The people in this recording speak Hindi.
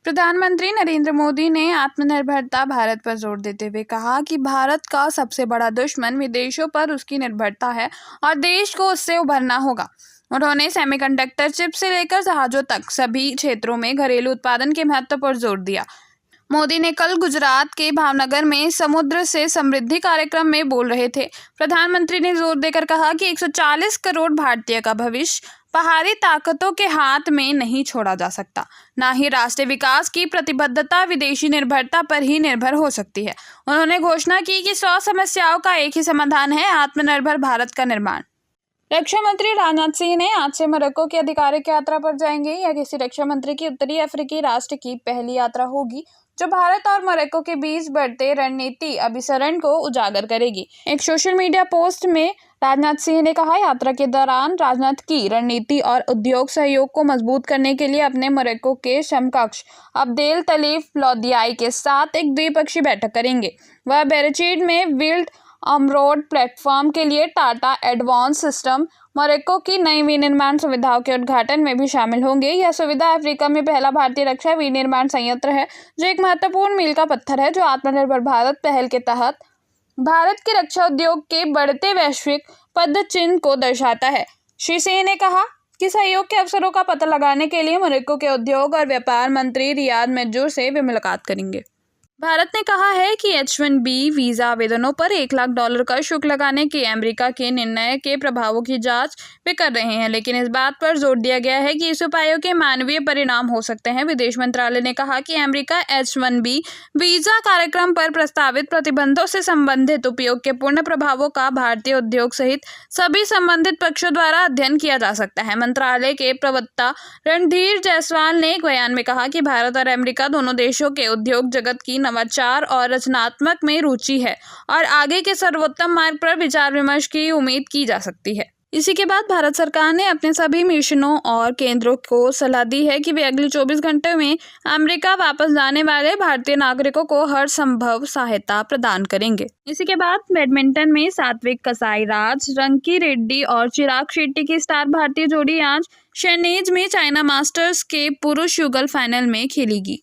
प्रधानमंत्री नरेंद्र मोदी ने आत्मनिर्भरता भारत पर जोर देते हुए कहा कि भारत का सबसे बड़ा दुश्मन विदेशों पर उसकी निर्भरता है और देश को उससे उभरना होगा। उन्होंने सेमीकंडक्टर चिप से लेकर जहाजों तक सभी क्षेत्रों में घरेलू उत्पादन के महत्व पर जोर दिया। मोदी ने कल गुजरात के भावनगर में समुद्र से समृद्धि कार्यक्रम में बोल रहे थे। प्रधानमंत्री ने जोर देकर कहा कि 140 करोड़ भारतीय का भविष्य बाहरी ताकतों के हाथ में नहीं छोड़ा जा सकता। न ही राष्ट्रीय विकास की प्रतिबद्धता विदेशी निर्भरता पर ही निर्भर हो सकती है। उन्होंने घोषणा की कि 100 समस्याओं का एक ही समाधान है, आत्मनिर्भर भारत का निर्माण। रक्षा मंत्री राजनाथ सिंह ने आज से मोरक्को की आधिकारिक यात्रा पर जाएंगे। यह किसी रक्षा मंत्री की उत्तरी अफ्रीकी राष्ट्र की पहली यात्रा होगी जो भारत और मोरक्को के बीच बढ़ते रणनीति अभिसरण को उजागर करेगी। एक सोशल मीडिया पोस्ट में राजनाथ सिंह ने कहा, यात्रा के दौरान राजनाथ की रणनीति और उद्योग सहयोग को मजबूत करने के लिए अपने मोरक्को के समकक्ष अब्देल तलीफ लोदियाई के साथ एक द्विपक्षीय बैठक करेंगे। वह बेरचीड में विल्ड अमरोड प्लेटफॉर्म के लिए टाटा एडवांस सिस्टम मोरक्को की नई विनिर्माण सुविधाओं के उद्घाटन में भी शामिल होंगे। यह सुविधा अफ्रीका में पहला भारतीय रक्षा विनिर्माण संयंत्र है, जो एक महत्वपूर्ण मील का पत्थर है, जो आत्मनिर्भर भारत पहल के तहत भारत के रक्षा उद्योग के बढ़ते वैश्विक पदचिह्न को दर्शाता है। श्री सिंह ने कहा कि सहयोग के अवसरों का पता लगाने के लिए मोरक्को के उद्योग और व्यापार मंत्री रियाद महजूर से वे मुलाकात करेंगे। भारत ने कहा है कि H-1B वीजा आवेदनों पर $1 लाख का शुल्क लगाने के अमेरिका के निर्णय के प्रभावों की जांच वे कर रहे हैं, लेकिन इस बात पर जोर दिया गया है कि इस उपायों के मानवीय परिणाम हो सकते हैं। विदेश मंत्रालय ने कहा कि अमेरिका H-1B वीजा कार्यक्रम पर प्रस्तावित प्रतिबंधों से संबंधित उपयोग के पूर्ण प्रभावों का भारतीय उद्योग सहित सभी संबंधित पक्षों द्वारा अध्ययन किया जा सकता है। मंत्रालय के प्रवक्ता रणधीर जायसवाल ने एक बयान में कहा कि भारत और अमेरिका दोनों देशों के उद्योग जगत की नवाचार और रचनात्मक में रुचि है और आगे के सर्वोत्तम मार्ग पर विचार विमर्श की उम्मीद की जा सकती है। इसी के बाद भारत सरकार ने अपने सभी मिशनों और केंद्रों को सलाह दी है कि वे अगले 24 घंटे में अमेरिका वापस जाने वाले भारतीय नागरिकों को हर संभव सहायता प्रदान करेंगे। इसी के बाद बैडमिंटन में सात्विक साईराज, रंकी रेड्डी और चिराग शेट्टी की स्टार भारतीय जोड़ी आज शेनेज में चाइना मास्टर्स के पुरुष युगल फाइनल में खेलेगी।